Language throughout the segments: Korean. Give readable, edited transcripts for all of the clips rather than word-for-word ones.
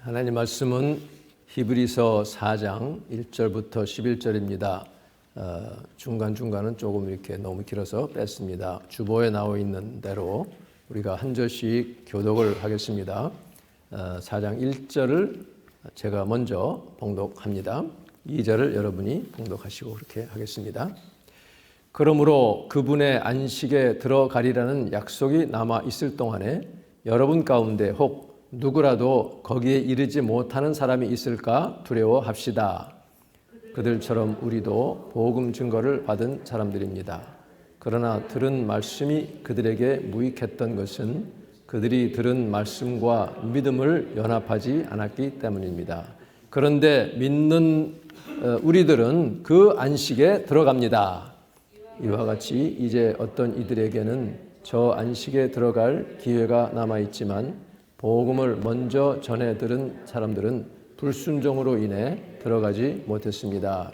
하나님 말씀은 히브리서 4장 1절부터 11절입니다. 중간중간은 조금 이렇게 너무 길어서 뺐습니다. 주보에 나와 있는 대로 우리가 한 절씩 교독을 하겠습니다. 4장 1절을 제가 먼저 봉독합니다. 2절을 여러분이 봉독하시고 그렇게 하겠습니다. 그러므로 그분의 안식에 들어가리라는 약속이 남아 있을 동안에 여러분 가운데 혹 누구라도 거기에 이르지 못하는 사람이 있을까 두려워합시다. 그들처럼 우리도 복음 증거를 받은 사람들입니다. 그러나 들은 말씀이 그들에게 무익했던 것은 그들이 들은 말씀과 믿음을 연합하지 않았기 때문입니다. 그런데 믿는 우리들은 그 안식에 들어갑니다. 이와 같이 이제 어떤 이들에게는 저 안식에 들어갈 기회가 남아있지만 복음을 먼저 전해 들은 사람들은 불순종으로 인해 들어가지 못했습니다.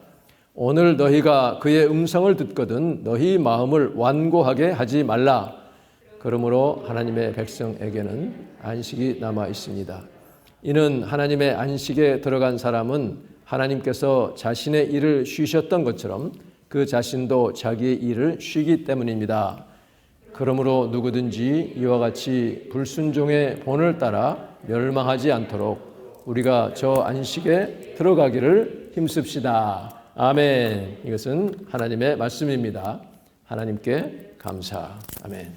오늘 너희가 그의 음성을 듣거든 너희 마음을 완고하게 하지 말라. 그러므로 하나님의 백성에게는 안식이 남아 있습니다. 이는 하나님의 안식에 들어간 사람은 하나님께서 자신의 일을 쉬셨던 것처럼 그 자신도 자기의 일을 쉬기 때문입니다. 그러므로 누구든지 이와 같이 불순종의 본을 따라 멸망하지 않도록 우리가 저 안식에 들어가기를 힘씁시다. 아멘. 이것은 하나님의 말씀입니다. 하나님께 감사. 아멘.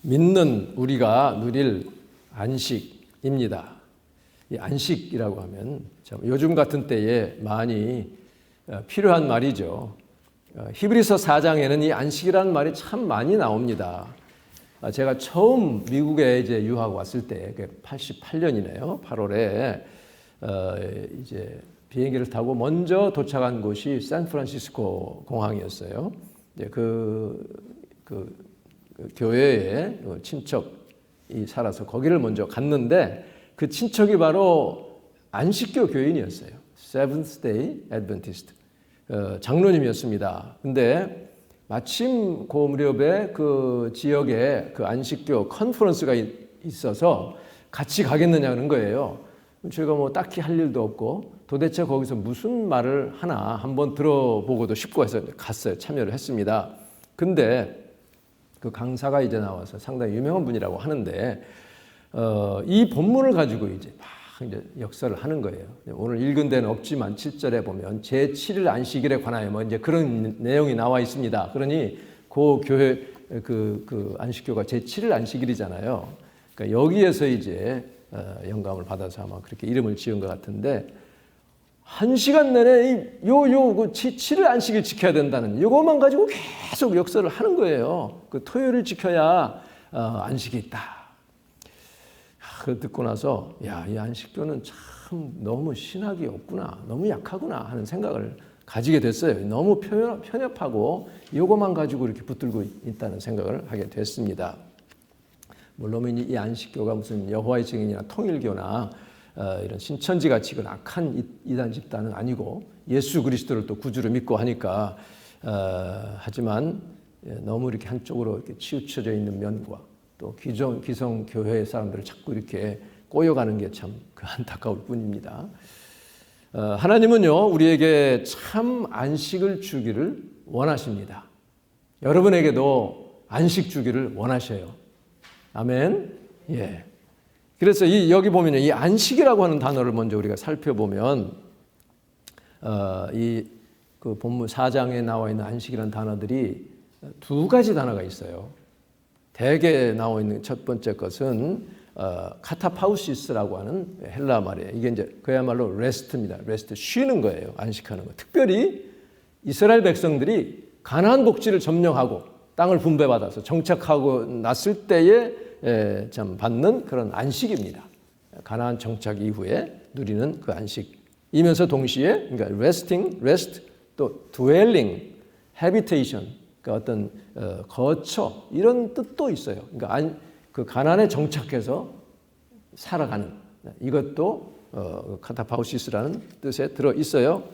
믿는 우리가 누릴 안식입니다. 이 안식이라고 하면 참 요즘 같은 때에 많이 필요한 말이죠. 히브리서 4장에는 이 안식이라는 말이 참 많이 나옵니다. 제가 처음 미국에 이제 유학 왔을 때, 88년이네요. 8월에 이제 비행기를 타고 먼저 도착한 곳이 샌프란시스코 공항이었어요. 그 교회에 친척이 살아서 거기를 먼저 갔는데 그 친척이 바로 안식교 교인이었어요. Seventh Day Adventist. 장로님이었습니다. 근데 마침 그 무렵에 그 지역에 그 안식교 컨퍼런스가 있어서 같이 가겠느냐는 거예요. 제가 뭐 딱히 할 일도 없고 도대체 거기서 무슨 말을 하나 한번 들어보고도 싶고 해서 갔어요. 참여를 했습니다. 근데 그 강사가 이제 나와서 상당히 유명한 분이라고 하는데 이 본문을 가지고 이제 이제 역설을 하는 거예요. 오늘 읽은 데는 없지만 7절에 보면 제7일 안식일에 관하여 뭐 이제 그런 내용이 나와 있습니다. 그러니 그 교회 그 안식교가 제7일 안식일이잖아요. 그러니까 여기에서 이제 영감을 받아서 아마 그렇게 이름을 지은 것 같은데 1시간 내내 그 7일 안식일 지켜야 된다는 이것만 가지고 계속 역설을 하는 거예요. 그 토요일을 지켜야 안식이 있다. 그걸 듣고 나서 이 안식교는 참 너무 신학이 없구나, 너무 약하구나 하는 생각을 가지게 됐어요. 너무 편협하고 이것만 가지고 이렇게 붙들고 있다는 생각을 하게 됐습니다. 물론 이 안식교가 무슨 여호와의 증인이나 통일교나 이런 신천지 같이 그런 악한 이단 집단은 아니고 예수 그리스도를 또 구주로 믿고 하니까 하지만 너무 이렇게 한쪽으로 이렇게 치우쳐져 있는 면과 또 기성 교회 사람들을 자꾸 이렇게 꼬여가는 게 참 안타까울 뿐입니다. 하나님은요 우리에게 참 안식을 주기를 원하십니다. 여러분에게도 안식 주기를 원하셔요. 아멘. 예. 그래서 여기 보면요 이 안식이라고 하는 단어를 먼저 우리가 살펴보면 그 본문 4장에 나와 있는 안식이라는 단어들이 두 가지 단어가 있어요. 대개 나와 있는 첫 번째 것은 카타파우시스라고 하는 헬라 말이에요. 이게 이제 그야말로 레스트입니다. 레스트, 쉬는 거예요. 안식하는 거. 특별히 이스라엘 백성들이 가나안 복지를 점령하고 땅을 분배받아서 정착하고 났을 때에 참 받는 그런 안식입니다. 가나안 정착 이후에 누리는 그 안식이면서 동시에 그러니까 rest, 또 dwelling, habitation, 그러니까 어떤 거처 이런 뜻도 있어요. 그러니까 그 가나안에 정착해서 살아가는 이것도 카타파우시스라는 뜻에 들어 있어요.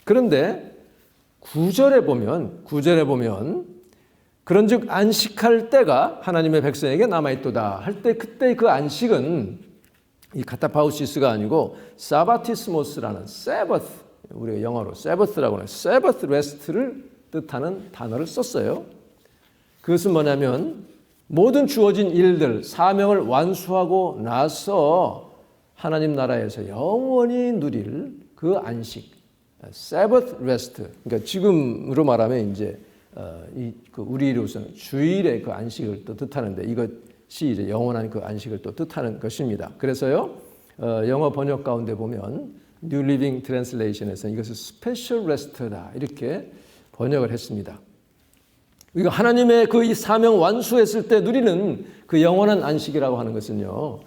그런데 9절에 보면 그런즉 안식할 때가 하나님의 백성에게 남아 있도다 할 때 그때 그 안식은 이 카타파우시스가 아니고 사바티스모스라는 세버스, 우리가 영어로 세버스라고 하는 세버스 레스트를 뜻하는 단어를 썼어요. 그것은 뭐냐면 모든 주어진 일들, 사명을 완수하고 나서 하나님 나라에서 영원히 누릴 그 안식, 세버스 레스트. 그러니까 지금으로 말하면 이제 우리로서는 주일의 그 안식을 또 뜻하는데 이것이 이제 영원한 그 안식을 또 뜻하는 것입니다. 그래서요, 영어 번역 가운데 보면 New Living Translation에서 이것을 스페셜 레스트다 이렇게 번역을 했습니다. 이거 하나님의 그 이 사명 완수했을 때 누리는 그 영원한 안식이라고 하는 것은요,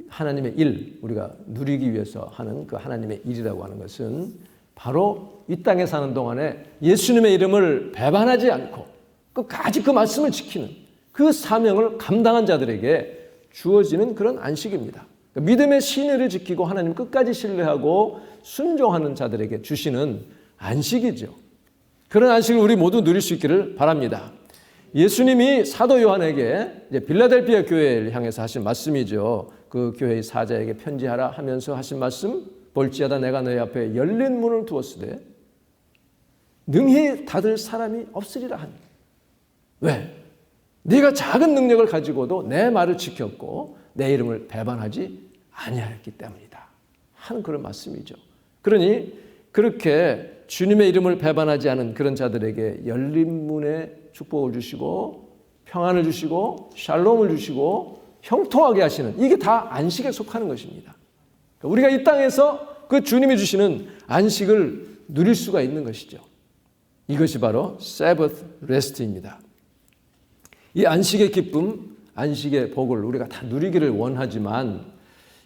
하나님의 일, 우리가 누리기 위해서 하는 그 하나님의 일이라고 하는 것은 바로 이 땅에 사는 동안에 예수님의 이름을 배반하지 않고 끝까지 그 말씀을 지키는 그 사명을 감당한 자들에게 주어지는 그런 안식입니다. 믿음의 신의를 지키고 하나님 끝까지 신뢰하고 순종하는 자들에게 주시는 안식이죠. 그런 안식을 우리 모두 누릴 수 있기를 바랍니다. 예수님이 사도 요한에게 이제 빌라델피아 교회를 향해서 하신 말씀이죠. 그 교회의 사자에게 편지하라 하면서 하신 말씀, 볼지어다 내가 너희 앞에 열린 문을 두었으되 능히 닫을 사람이 없으리라 하니. 왜? 네가 작은 능력을 가지고도 내 말을 지켰고 내 이름을 배반하지 아니하였기 때문이다 하는 그런 말씀이죠. 그러니 그렇게 주님의 이름을 배반하지 않은 그런 자들에게 열린 문에 축복을 주시고 평안을 주시고 샬롬을 주시고 형통하게 하시는, 이게 다 안식에 속하는 것입니다. 우리가 이 땅에서 그 주님이 주시는 안식을 누릴 수가 있는 것이죠. 이것이 바로 세버스 레스트입니다. 이 안식의 기쁨, 안식의 복을 우리가 다 누리기를 원하지만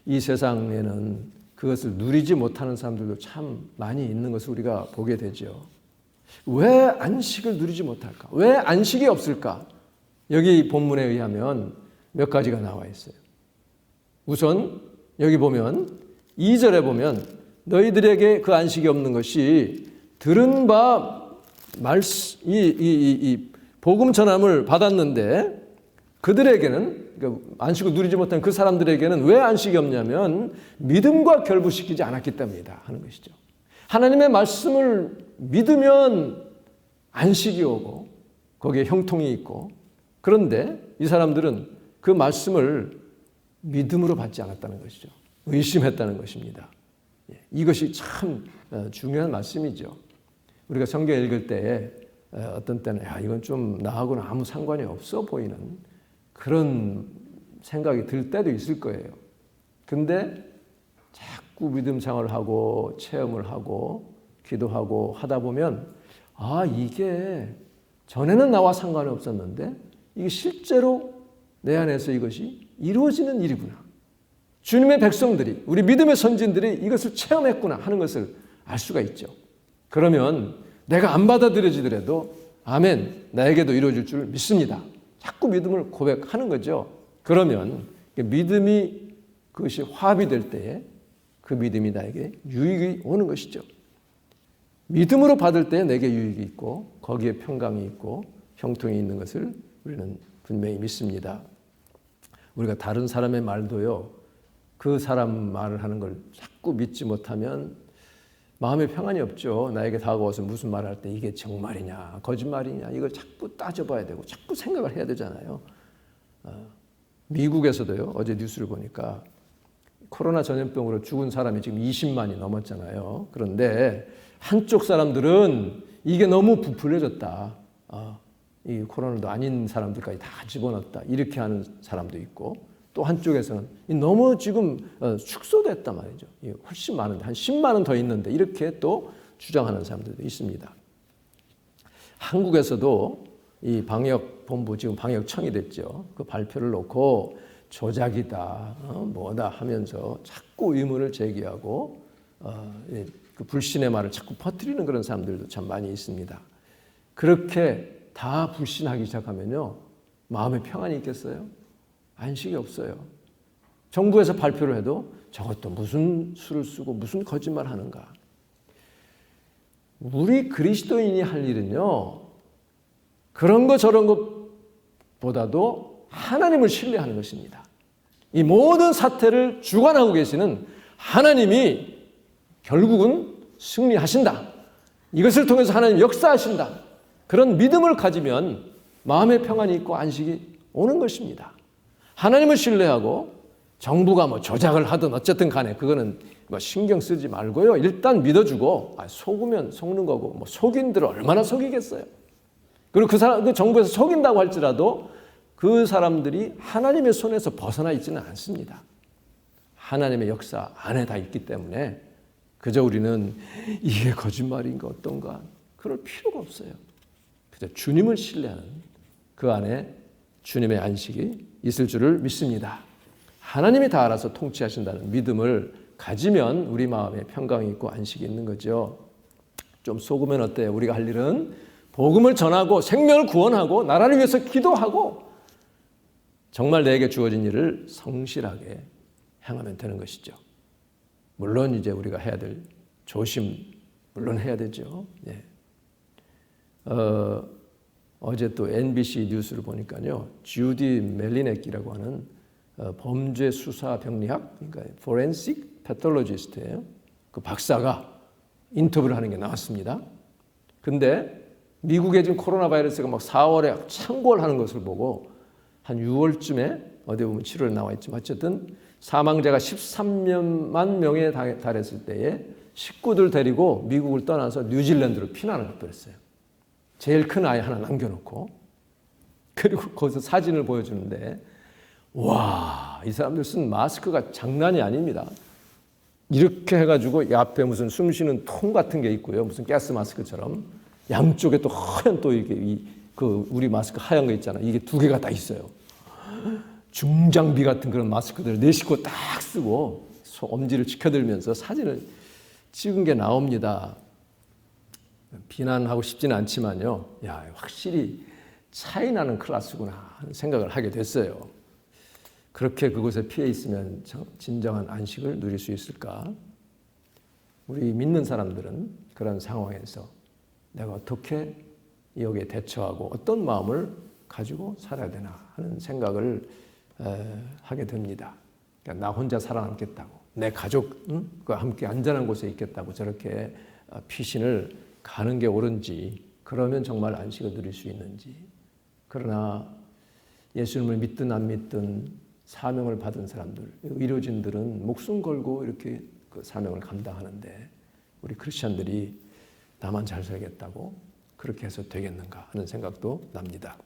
이 세상에는 그것을 누리지 못하는 사람들도 참 많이 있는 것을 우리가 보게 되죠. 왜 안식을 누리지 못할까? 왜 안식이 없을까? 여기 본문에 의하면 몇 가지가 나와 있어요. 우선 여기 보면 2절에 보면 너희들에게 그 안식이 없는 것이 들은 바 복음 전함을 받았는데 그들에게는, 그러니까 안식을 누리지 못한 그 사람들에게는 왜 안식이 없냐면 믿음과 결부시키지 않았기 때문이다 하는 것이죠. 하나님의 말씀을 믿으면 안식이 오고 거기에 형통이 있고, 그런데 이 사람들은 그 말씀을 믿음으로 받지 않았다는 것이죠. 의심했다는 것입니다. 이것이 참 중요한 말씀이죠. 우리가 성경 읽을 때에 어떤 때는 이건 좀 나하고는 아무 상관이 없어 보이는 그런 생각이 들 때도 있을 거예요. 근데 자꾸 믿음 생활을 하고 체험을 하고 기도하고 하다 보면 이게 전에는 나와 상관이 없었는데 이게 실제로 내 안에서 이것이 이루어지는 일이구나. 주님의 백성들이, 우리 믿음의 선진들이 이것을 체험했구나 하는 것을 알 수가 있죠. 그러면 내가 안 받아들여지더라도 아멘, 나에게도 이루어질 줄 믿습니다. 자꾸 믿음을 고백하는 거죠. 그러면 믿음이 그것이 화합이 될 때에 그 믿음이 나에게 유익이 오는 것이죠. 믿음으로 받을 때 내게 유익이 있고 거기에 평강이 있고 형통이 있는 것을 우리는 분명히 믿습니다. 우리가 다른 사람의 말도요, 그 사람 말을 하는 걸 자꾸 믿지 못하면 마음에 평안이 없죠. 나에게 다가와서 무슨 말을 할 때 이게 정말이냐 거짓말이냐 이걸 자꾸 따져봐야 되고 자꾸 생각을 해야 되잖아요. 미국에서도요, 어제 뉴스를 보니까 코로나 전염병으로 죽은 사람이 지금 20만이 넘었잖아요. 그런데 한쪽 사람들은 이게 너무 부풀려졌다. 이 코로나도 아닌 사람들까지 다 집어넣었다. 이렇게 하는 사람도 있고, 또 한쪽에서는 너무 지금 축소됐단 말이죠. 훨씬 많은데 한 10만 원 더 있는데 이렇게 또 주장하는 사람들도 있습니다. 한국에서도 이 방역본부 지금 방역청이 됐죠. 그 발표를 놓고 조작이다, 뭐다 하면서 자꾸 의문을 제기하고 그 불신의 말을 자꾸 퍼뜨리는 그런 사람들도 참 많이 있습니다. 그렇게 다 불신하기 시작하면요, 마음에 평안이 있겠어요? 안식이 없어요. 정부에서 발표를 해도 저것도 무슨 수를 쓰고 무슨 거짓말 하는가. 우리 그리스도인이 할 일은요, 그런 거 저런 것보다도 하나님을 신뢰하는 것입니다. 이 모든 사태를 주관하고 계시는 하나님이 결국은 승리하신다. 이것을 통해서 하나님 역사하신다. 그런 믿음을 가지면 마음의 평안이 있고 안식이 오는 것입니다. 하나님을 신뢰하고 정부가 뭐 조작을 하든 어쨌든 간에 그거는 뭐 신경 쓰지 말고요. 일단 믿어주고 속으면 속는 거고 뭐 속인들 얼마나 속이겠어요. 그리고 그 정부에서 속인다고 할지라도 그 사람들이 하나님의 손에서 벗어나 있지는 않습니다. 하나님의 역사 안에 다 있기 때문에 그저 우리는 이게 거짓말인가 어떤가 그럴 필요가 없어요. 그저 주님을 신뢰하는 그 안에 주님의 안식이 있을 줄을 믿습니다. 하나님이 다 알아서 통치하신다는 믿음을 가지면 우리 마음에 평강이 있고 안식이 있는 거죠. 좀 속으면 어때요? 우리가 할 일은 복음을 전하고 생명을 구원하고 나라를 위해서 기도하고 정말 내게 주어진 일을 성실하게 행하면 되는 것이죠. 물론 이제 우리가 해야 될 조심 물론 해야 되죠. 예. 어제 또 NBC 뉴스를 보니까요. 주디 멜리네키라고 하는 범죄 수사 병리학, 그러니까 forensic pathologist예요. 그 박사가 인터뷰를 하는 게 나왔습니다. 근데 미국에 지금 코로나 바이러스가 막 4월에 창궐하는 것을 보고 한 6월쯤에 어디 보면 7월에 나와 있지만 어쨌든 사망자가 13만 명에 달했을 때에 식구들 데리고 미국을 떠나서 뉴질랜드로 피난을 해버렸어요. 제일 큰 아이 하나 남겨놓고. 그리고 거기서 사진을 보여주는데 와, 이 사람들 쓴 마스크가 장난이 아닙니다. 이렇게 해가지고 이 앞에 무슨 숨 쉬는 통 같은 게 있고요. 무슨 가스 마스크처럼 양쪽에 또 하얀 또 이렇게 그 우리 마스크 하얀 거 있잖아요. 이게 두 개가 다 있어요. 중장비 같은 그런 마스크들 내 식구 딱 쓰고 엄지를 치켜들면서 사진을 찍은 게 나옵니다. 비난하고 싶지는 않지만요. 야, 확실히 차이 나는 클래스구나 하는 생각을 하게 됐어요. 그렇게 그곳에 피해 있으면 진정한 안식을 누릴 수 있을까? 우리 믿는 사람들은 그런 상황에서 내가 어떻게 여기에 대처하고 어떤 마음을 가지고 살아야 되나 하는 생각을 하게 됩니다. 그러니까 나 혼자 살아남겠다고, 내 가족과 함께 안전한 곳에 있겠다고 저렇게 피신을 가는 게 옳은지, 그러면 정말 안식을 누릴 수 있는지. 그러나 예수님을 믿든 안 믿든 사명을 받은 사람들, 의료진들은 목숨 걸고 이렇게 그 사명을 감당하는데 우리 크리스찬들이 나만 잘 살겠다고 그렇게 해서 되겠는가 하는 생각도 납니다.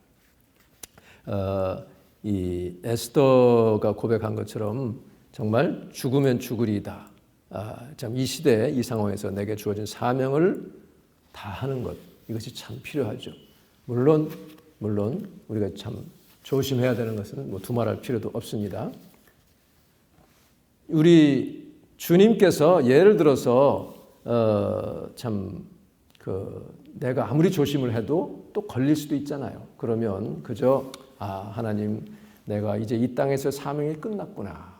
이 에스더가 고백한 것처럼 정말 죽으면 죽으리이다. 참 이 시대에 이 상황에서 내게 주어진 사명을 다하는 것, 이것이 참 필요하죠. 물론 우리가 참 조심해야 되는 것은 뭐 두말할 필요도 없습니다. 우리 주님께서 예를 들어서 내가 아무리 조심을 해도 또 걸릴 수도 있잖아요. 그러면 그저 하나님, 내가 이제 이 땅에서 사명이 끝났구나.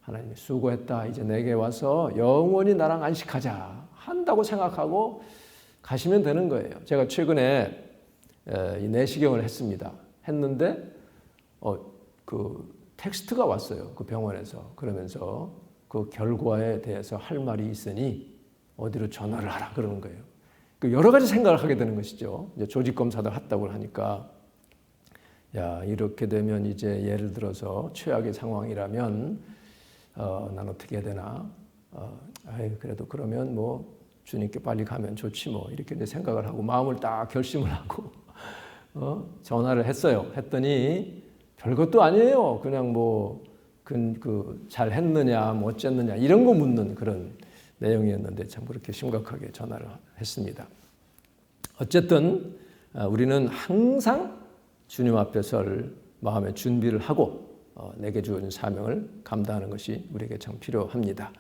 하나님 수고했다. 이제 내게 와서 영원히 나랑 안식하자 한다고 생각하고 가시면 되는 거예요. 제가 최근에 이 내시경을 했는데 그 텍스트가 왔어요. 그 병원에서. 그러면서 그 결과에 대해서 할 말이 있으니 어디로 전화를 하라 그러는 거예요. 여러 가지 생각을 하게 되는 것이죠. 이제 조직 검사도 했다고 하니까 야, 이렇게 되면 이제 예를 들어서 최악의 상황이라면 난 어떻게 해야 되나? 그래도 그러면 뭐 주님께 빨리 가면 좋지 뭐 이렇게 이제 생각을 하고 마음을 딱 결심을 하고 전화를 했어요. 했더니 별것도 아니에요. 그냥 뭐 잘 했느냐, 뭐 어쨌느냐 이런 거 묻는 그런 내용이었는데 참 그렇게 심각하게 전화를 했습니다. 어쨌든 우리는 항상 주님 앞에 설 마음의 준비를 하고 내게 주어진 사명을 감당하는 것이 우리에게 참 필요합니다.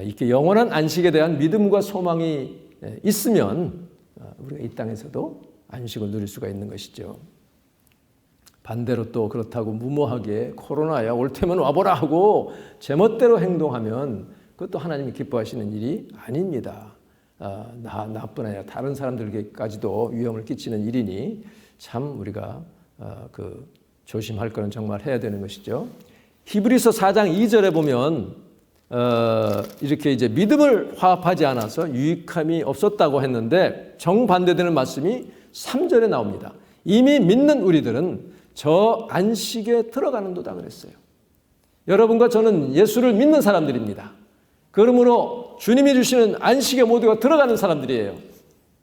이렇게 영원한 안식에 대한 믿음과 소망이 있으면 우리가 이 땅에서도 안식을 누릴 수가 있는 것이죠. 반대로 또 그렇다고 무모하게 코로나야 올 테면 와보라 하고 제멋대로 행동하면 그것도 하나님이 기뻐하시는 일이 아닙니다. 나뿐 아니라 다른 사람들에게까지도 위험을 끼치는 일이니 참 우리가 조심할 거는 정말 해야 되는 것이죠. 히브리서 4장 2절에 보면 이렇게 이제 믿음을 화합하지 않아서 유익함이 없었다고 했는데 정반대되는 말씀이 3절에 나옵니다. 이미 믿는 우리들은 저 안식에 들어가는도다 그랬어요. 여러분과 저는 예수를 믿는 사람들입니다. 그러므로 주님이 주시는 안식에 모두가 들어가는 사람들이에요.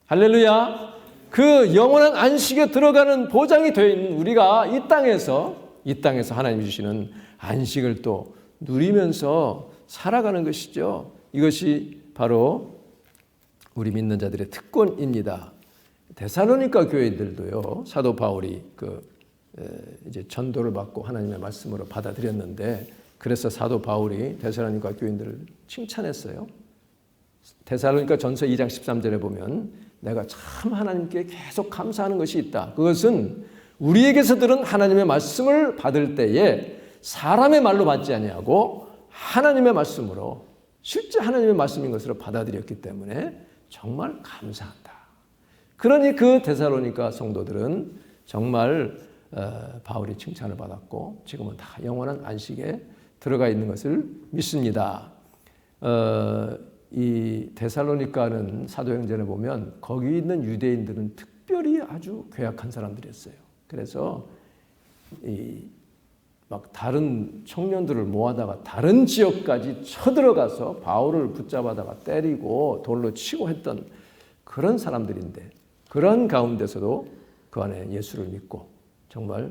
할렐루야. 그 영원한 안식에 들어가는 보장이 되어 있는 우리가 이 땅에서 하나님이 주시는 안식을 또 누리면서 살아가는 것이죠. 이것이 바로 우리 믿는 자들의 특권입니다. 데살로니가 교회들도요, 사도 바울이 이제 전도를 받고 하나님의 말씀으로 받아들였는데, 그래서 사도 바울이 데살로니가 교인들을 칭찬했어요. 데살로니가 전서 2장 13절에 보면 내가 참 하나님께 계속 감사하는 것이 있다. 그것은 우리에게서 들은 하나님의 말씀을 받을 때에 사람의 말로 받지 아니하고 하나님의 말씀으로, 실제 하나님의 말씀인 것으로 받아들였기 때문에 정말 감사한다. 그러니 그 데살로니가 성도들은 정말 바울이 칭찬을 받았고 지금은 다 영원한 안식에 들어가 있는 것을 믿습니다. 이 데살로니가는 사도행전에 보면 거기 있는 유대인들은 특별히 아주 괴악한 사람들이었어요. 그래서 막 다른 청년들을 모아다가 다른 지역까지 쳐들어가서 바울을 붙잡아다가 때리고 돌로 치고 했던 그런 사람들인데, 그런 가운데서도 그 안에 예수를 믿고 정말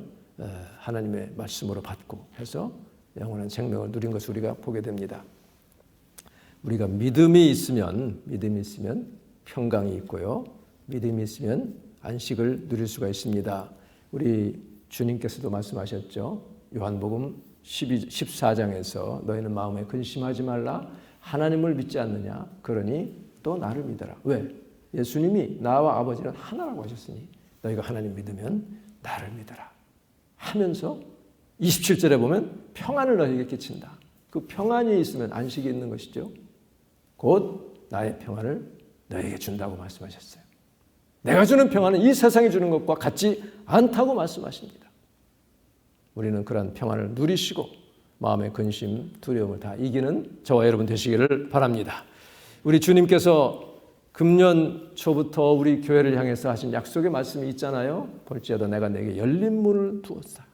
하나님의 말씀으로 받고 해서 영원한 생명을 누린 것을 우리가 보게 됩니다. 우리가 믿음이 있으면 평강이 있고요, 믿음이 있으면 안식을 누릴 수가 있습니다. 우리 주님께서도 말씀하셨죠. 요한복음 14장에서 너희는 마음에 근심하지 말라. 하나님을 믿지 않느냐? 그러니 또 나를 믿어라. 왜? 예수님이 나와 아버지는 하나라고 하셨으니 너희가 하나님 믿으면 나를 믿어라 하면서 27절에 보면 평안을 너희에게 끼친다. 그 평안이 있으면 안식이 있는 것이죠. 곧 나의 평안을 너희에게 준다고 말씀하셨어요. 내가 주는 평안은 이 세상이 주는 것과 같지 않다고 말씀하십니다. 우리는 그런 평안을 누리시고 마음의 근심, 두려움을 다 이기는 저와 여러분 되시기를 바랍니다. 우리 주님께서 금년 초부터 우리 교회를 향해서 하신 약속의 말씀이 있잖아요. 볼지어다 내가 내게 열린 문을 두었다.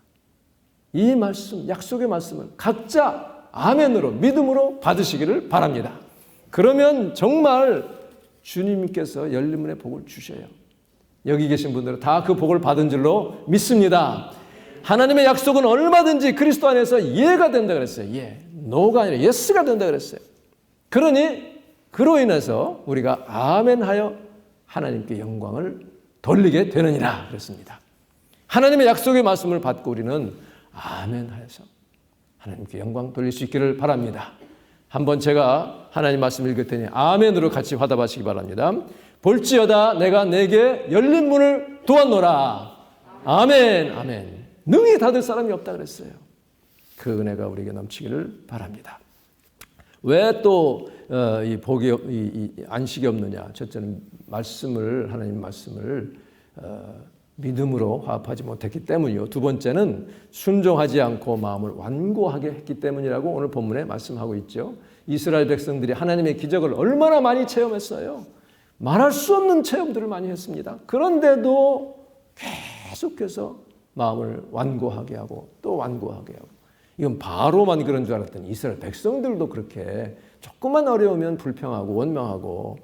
이 말씀, 약속의 말씀을 각자 아멘으로, 믿음으로 받으시기를 바랍니다. 그러면 정말 주님께서 열린 문의 복을 주셔요. 여기 계신 분들은 다 그 복을 받은 줄로 믿습니다. 하나님의 약속은 얼마든지 그리스도 안에서 예가 된다 그랬어요. 예, 노가 아니라 예스가 된다 그랬어요. 그러니 그로 인해서 우리가 아멘하여 하나님께 영광을 돌리게 되느니라 그랬습니다. 하나님의 약속의 말씀을 받고 우리는 아멘하여서 하나님께 영광 돌릴 수 있기를 바랍니다. 한번 제가 하나님 말씀 읽을 테니 아멘으로 같이 화답하시기 바랍니다. 볼지어다 내가 내게 열린 문을 두었노라. 아멘, 아멘. 능히 닫을 사람이 없다 그랬어요. 그 은혜가 우리에게 넘치기를 바랍니다. 왜 또 이 복이 이 안식이 없느냐? 첫째는 하나님 말씀을 믿음으로 화합하지 못했기 때문이요. 두 번째는 순종하지 않고 마음을 완고하게 했기 때문이라고 오늘 본문에 말씀하고 있죠. 이스라엘 백성들이 하나님의 기적을 얼마나 많이 체험했어요. 말할 수 없는 체험들을 많이 했습니다. 그런데도 계속해서 마음을 완고하게 하고 또 완고하게 하고, 이건 바로만 그런 줄 알았더니 이스라엘 백성들도 그렇게 조금만 어려우면 불평하고 원망하고,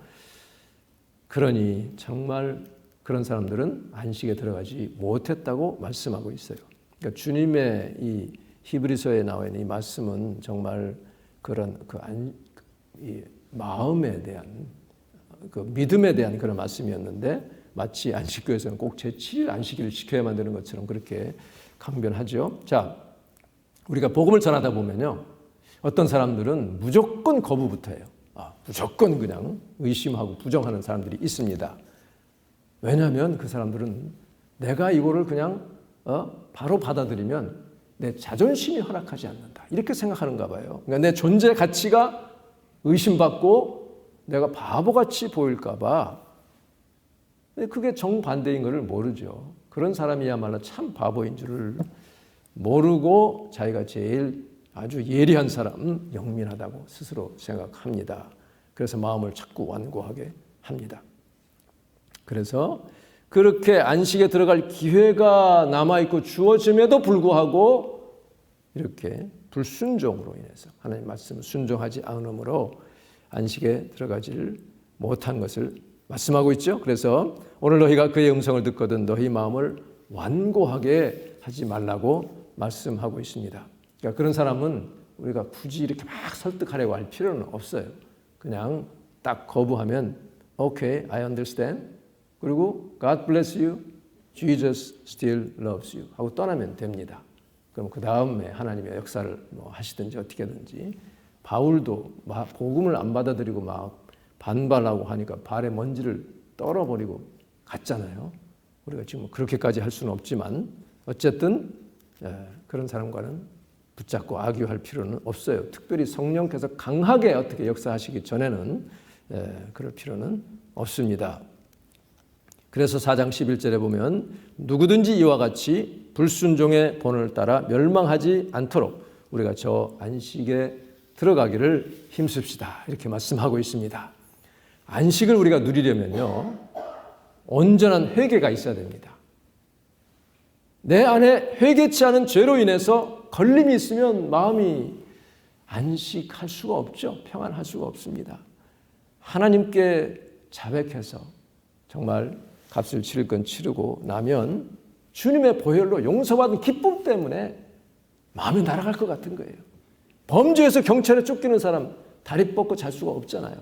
그러니 정말 그런 사람들은 안식에 들어가지 못했다고 말씀하고 있어요. 그러니까 주님의 이 히브리서에 나와 있는 이 말씀은 정말 그런 이 마음에 대한 그 믿음에 대한 그런 말씀이었는데, 마치 안식교에서는 꼭 제7일 안식일을 지켜야만 되는 것처럼 그렇게 강변하죠. 자, 우리가 복음을 전하다 보면요, 어떤 사람들은 무조건 거부부터 해요. 무조건 그냥 의심하고 부정하는 사람들이 있습니다. 왜냐하면 그 사람들은 내가 이거를 그냥 바로 받아들이면 내 자존심이 허락하지 않는다, 이렇게 생각하는가 봐요. 그러니까 내 존재 가치가 의심받고 내가 바보같이 보일까 봐. 그게 정반대인 것을 모르죠. 그런 사람이야말로 참 바보인 줄을 모르고 자기가 제일 아주 예리한 사람, 영민하다고 스스로 생각합니다. 그래서 마음을 자꾸 완고하게 합니다. 그래서 그렇게 안식에 들어갈 기회가 남아있고 주어짐에도 불구하고 이렇게 불순종으로 인해서 하나님 말씀을 순종하지 않음으로 안식에 들어가지를 못한 것을 말씀하고 있죠. 그래서 오늘 너희가 그의 음성을 듣거든 너희 마음을 완고하게 하지 말라고 말씀하고 있습니다. 그러니까 그런 사람은 우리가 굳이 이렇게 막 설득하려고 할 필요는 없어요. 그냥 딱 거부하면 Okay, I understand. 그리고 God bless you, Jesus still loves you 하고 떠나면 됩니다. 그럼 그 다음에 하나님의 역사를 뭐 하시든지 어떻게든지. 바울도 복음을 안 받아들이고 막 반발하고 하니까 발에 먼지를 떨어버리고 갔잖아요. 우리가 지금 그렇게까지 할 수는 없지만 어쨌든 그런 사람과는 붙잡고 악유할 필요는 없어요. 특별히 성령께서 강하게 어떻게 역사하시기 전에는 그럴 필요는 없습니다. 그래서 4장 11절에 보면 누구든지 이와 같이 불순종의 본을 따라 멸망하지 않도록 우리가 저 안식에 들어가기를 힘씁시다. 이렇게 말씀하고 있습니다. 안식을 우리가 누리려면요. 온전한 회개가 있어야 됩니다. 내 안에 회개치 않은 죄로 인해서 걸림이 있으면 마음이 안식할 수가 없죠. 평안할 수가 없습니다. 하나님께 자백해서 정말 값을 치를 건 치르고 나면 주님의 보혈로 용서받은 기쁨 때문에 마음이 날아갈 것 같은 거예요. 범죄에서 경찰에 쫓기는 사람 다리 뻗고 잘 수가 없잖아요.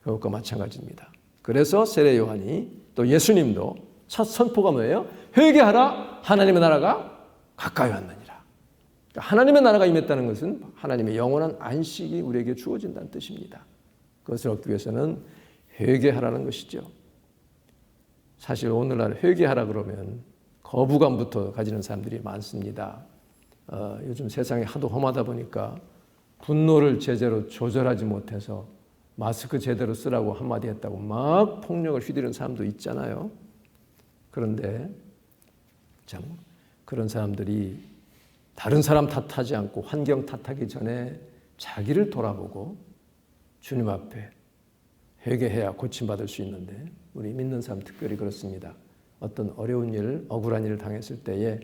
그것과 마찬가지입니다. 그래서 세례 요한이 또 예수님도 첫 선포가 뭐예요? 회개하라 하나님의 나라가 가까이 왔느니라. 그러니까 하나님의 나라가 임했다는 것은 하나님의 영원한 안식이 우리에게 주어진다는 뜻입니다. 그것을 얻기 위해서는 회개하라는 것이죠. 사실 오늘날 회개하라 그러면 거부감부터 가지는 사람들이 많습니다. 요즘 세상이 하도 험하다 보니까 분노를 제대로 조절하지 못해서 마스크 제대로 쓰라고 한마디 했다고 막 폭력을 휘두르는 사람도 있잖아요. 그런데 참 그런 사람들이 다른 사람 탓하지 않고 환경 탓하기 전에 자기를 돌아보고 주님 앞에 회개해야 고침받을 수 있는데 우리 믿는 사람 특별히 그렇습니다. 어떤 어려운 일, 억울한 일을 당했을 때에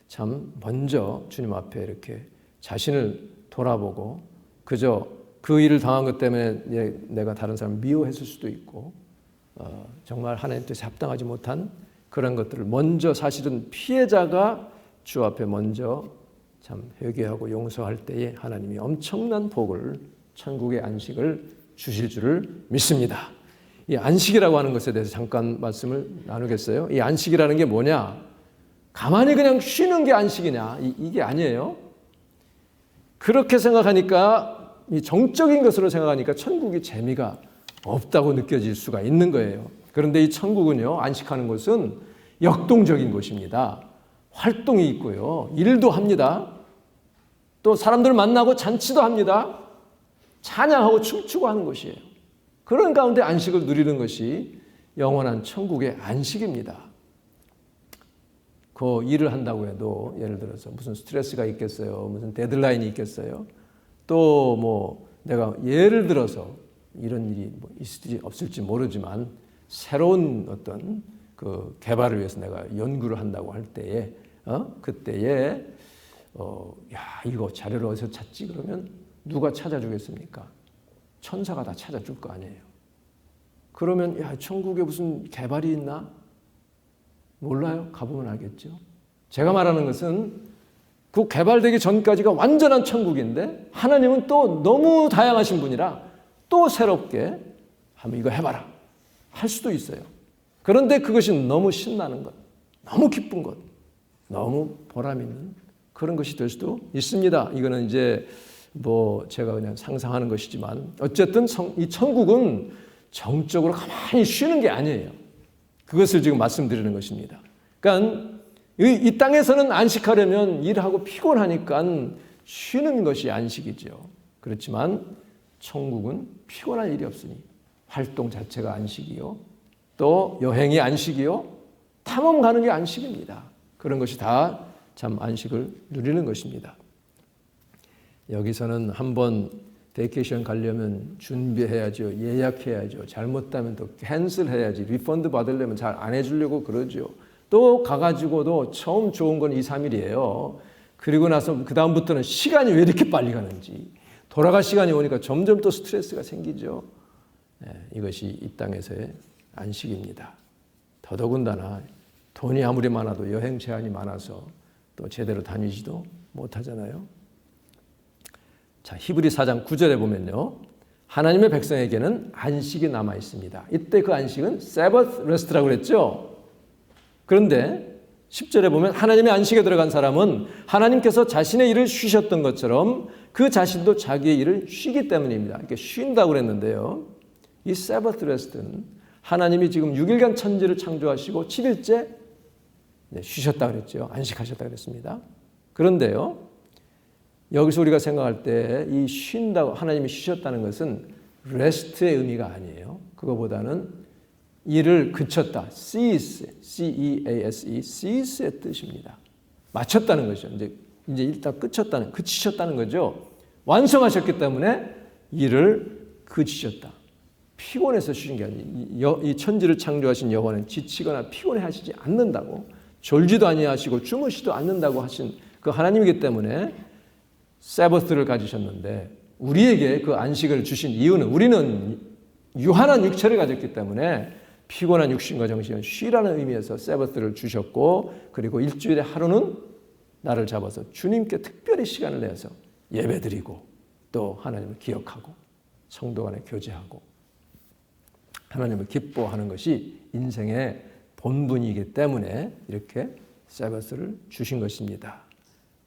참 먼저 주님 앞에 이렇게 자신을 돌아보고 그저 그 일을 당한 것 때문에 내가 다른 사람을 미워했을 수도 있고 정말 하나님 뜻에 합당하지 못한 그런 것들을 먼저 사실은 피해자가 주 앞에 먼저 참 회개하고 용서할 때에 하나님이 엄청난 복을 천국의 안식을 주실 줄을 믿습니다. 이 안식이라고 하는 것에 대해서 잠깐 말씀을 나누겠어요. 이 안식이라는 게 뭐냐? 가만히 그냥 쉬는 게 안식이냐? 이게 아니에요. 그렇게 생각하니까 이 정적인 것으로 생각하니까 천국이 재미가 없다고 느껴질 수가 있는 거예요. 그런데 이 천국은요, 안식하는 것은 역동적인 곳입니다. 활동이 있고요, 일도 합니다. 또 사람들 만나고 잔치도 합니다. 찬양하고 춤추고 하는 것이에요. 그런 가운데 안식을 누리는 것이 영원한 천국의 안식입니다. 그 일을 한다고 해도 예를 들어서 무슨 스트레스가 있겠어요? 무슨 데드라인이 있겠어요? 또 뭐 내가 예를 들어서 이런 일이 뭐 있을지 없을지 모르지만 새로운 어떤 그 개발을 위해서 내가 연구를 한다고 할 때에 그때에 야 이거 자료를 어디서 찾지? 그러면 누가 찾아주겠습니까? 천사가 다 찾아줄 거 아니에요. 그러면 야 천국에 무슨 개발이 있나? 몰라요? 가보면 알겠죠. 제가 말하는 것은 그 개발되기 전까지가 완전한 천국인데 하나님은 또 너무 다양하신 분이라 또 새롭게 한번 이거 해봐라 할 수도 있어요. 그런데 그것이 너무 신나는 것, 너무 기쁜 것, 너무 보람 있는 그런 것이 될 수도 있습니다. 이거는 이제 뭐 제가 그냥 상상하는 것이지만 어쨌든 이 천국은 정적으로 가만히 쉬는 게 아니에요. 그것을 지금 말씀드리는 것입니다. 그러니까 이 땅에서는 안식하려면 일하고 피곤하니까 쉬는 것이 안식이죠. 그렇지만 천국은 피곤할 일이 없으니 활동 자체가 안식이요. 또 여행이 안식이요. 탐험 가는 게 안식입니다. 그런 것이 다 참 안식을 누리는 것입니다. 여기서는 한번 베이케이션 가려면 준비해야죠. 예약해야죠. 잘못하면 또 캔슬해야지. 리펀드 받으려면 잘 안 해주려고 그러죠. 또 가가지고도 처음 좋은 건 2, 3일이에요. 그리고 나서 그 다음부터는 시간이 왜 이렇게 빨리 가는지 돌아갈 시간이 오니까 점점 또 스트레스가 생기죠. 이것이 이 땅에서의 안식입니다. 더더군다나 돈이 아무리 많아도 여행 제한이 많아서 또 제대로 다니지도 못하잖아요. 자, 히브리 4장 9절에 보면요. 하나님의 백성에게는 안식이 남아 있습니다. 이때 그 안식은 Sabbath rest라고 그랬죠. 그런데 10절에 보면 하나님의 안식에 들어간 사람은 하나님께서 자신의 일을 쉬셨던 것처럼 그 자신도 자기의 일을 쉬기 때문입니다. 이렇게 쉰다고 그랬는데요. 이 Sabbath rest는 하나님이 지금 6일간 천지를 창조하시고 7일째 쉬셨다 그랬죠. 안식하셨다 그랬습니다. 그런데요. 여기서 우리가 생각할 때 이 쉰다고 하나님이 쉬셨다는 것은 rest의 의미가 아니에요. 그거보다는 일을 그쳤다. cease, C-E-A-S-E, cease의 뜻입니다. 마쳤다는 거죠. 이제 일단 그치셨다는 거죠. 완성하셨기 때문에 일을 그치셨다. 피곤해서 쉬신 게 아니에요. 이 천지를 창조하신 여호와는 지치거나 피곤해 하시지 않는다고, 졸지도 아니하시고 주무시도 않는다고 하신 그 하나님이기 때문에 세버스를 가지셨는데 우리에게 그 안식을 주신 이유는 우리는 유한한 육체를 가졌기 때문에 피곤한 육신과 정신을 쉬라는 의미에서 세버스를 주셨고, 그리고 일주일에 하루는 나를 잡아서 주님께 특별히 시간을 내서 예배드리고 또 하나님을 기억하고 성도 간에 교제하고 하나님을 기뻐하는 것이 인생의 본분이기 때문에 이렇게 세버스를 주신 것입니다.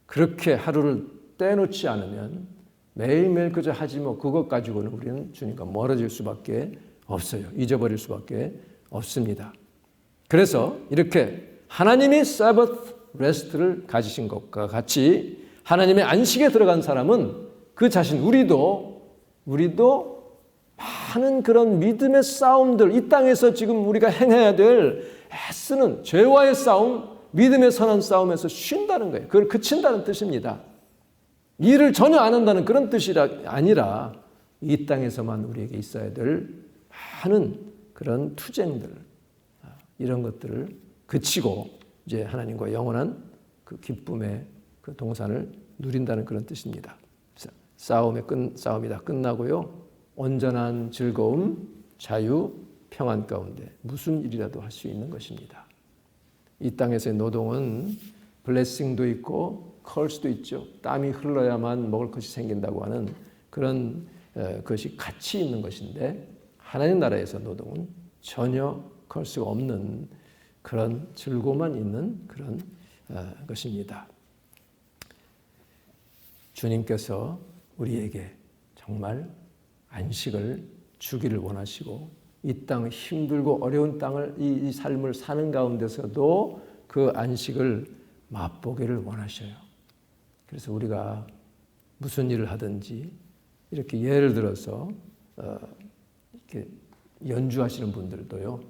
그렇게 하루를 떼놓지 않으면 매일매일 그저 하지 뭐 그것 가지고는 우리는 주님과 멀어질 수밖에 없어요. 잊어버릴 수밖에 없습니다. 그래서 이렇게 하나님이 사바트 레스트를 가지신 것과 같이 하나님의 안식에 들어간 사람은 그 자신 우리도 많은 그런 믿음의 싸움들, 이 땅에서 지금 우리가 행해야 될 애쓰는 죄와의 싸움, 믿음의 선한 싸움에서 쉰다는 거예요. 그걸 그친다는 뜻입니다. 일을 전혀 안 한다는 그런 뜻이 아니라 이 땅에서만 우리에게 있어야 될 많은 그런 투쟁들, 이런 것들을 그치고 이제 하나님과 영원한 그 기쁨의 그 동산을 누린다는 그런 뜻입니다. 싸움이 다 끝나고요. 온전한 즐거움, 자유, 평안 가운데 무슨 일이라도 할 수 있는 것입니다. 이 땅에서의 노동은 블레싱도 있고 컬스도 있죠. 땀이 흘러야만 먹을 것이 생긴다고 하는 그런 것이 가치 있는 것인데, 하나님 나라에서 노동은 전혀 컬스가 없는 그런 즐거움만 있는 그런 것입니다. 주님께서 우리에게 정말 안식을 주기를 원하시고 이 땅 힘들고 어려운 땅을 이 삶을 사는 가운데서도 그 안식을 맛보기를 원하셔요. 그래서 우리가 무슨 일을 하든지 이렇게 예를 들어서 이렇게 연주하시는 분들도요,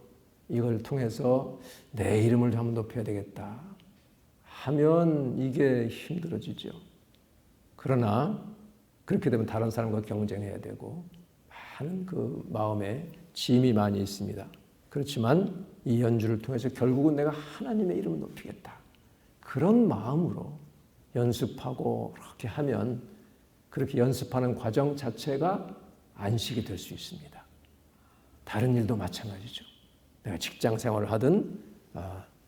이걸 통해서 내 이름을 한번 높여야 되겠다 하면 이게 힘들어지죠. 그러나 그렇게 되면 다른 사람과 경쟁해야 되고 많은 그 마음에 짐이 많이 있습니다. 그렇지만 이 연주를 통해서 결국은 내가 하나님의 이름을 높이겠다, 그런 마음으로 연습하고 그렇게 하면 그렇게 연습하는 과정 자체가 안식이 될 수 있습니다. 다른 일도 마찬가지죠. 내가 직장 생활을 하든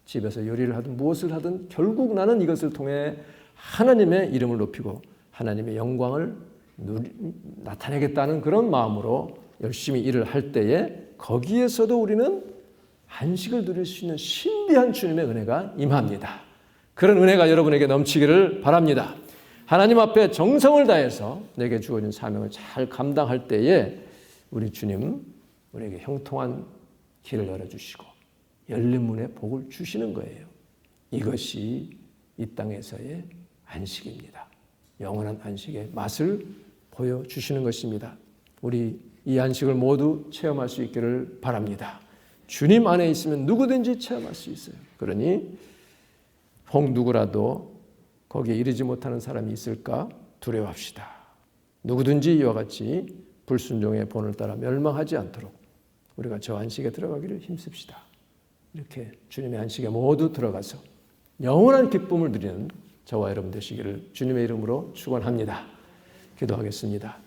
집에서 요리를 하든 무엇을 하든 결국 나는 이것을 통해 하나님의 이름을 높이고 하나님의 영광을 나타내겠다는 그런 마음으로 열심히 일을 할 때에 거기에서도 우리는 안식을 누릴 수 있는 신비한 주님의 은혜가 임합니다. 그런 은혜가 여러분에게 넘치기를 바랍니다. 하나님 앞에 정성을 다해서 내게 주어진 사명을 잘 감당할 때에 우리 주님 우리에게 형통한 길을 열어주시고 열린 문에 복을 주시는 거예요. 이것이 이 땅에서의 안식입니다. 영원한 안식의 맛을 보여주시는 것입니다. 우리 이 안식을 모두 체험할 수 있기를 바랍니다. 주님 안에 있으면 누구든지 체험할 수 있어요. 그러니 혹 누구라도 거기에 이르지 못하는 사람이 있을까 두려워합시다. 누구든지 이와 같이 불순종의 본을 따라 멸망하지 않도록 우리가 저 안식에 들어가기를 힘씁시다. 이렇게 주님의 안식에 모두 들어가서 영원한 기쁨을 누리는 저와 여러분 되시기를 주님의 이름으로 축원합니다. 기도하겠습니다.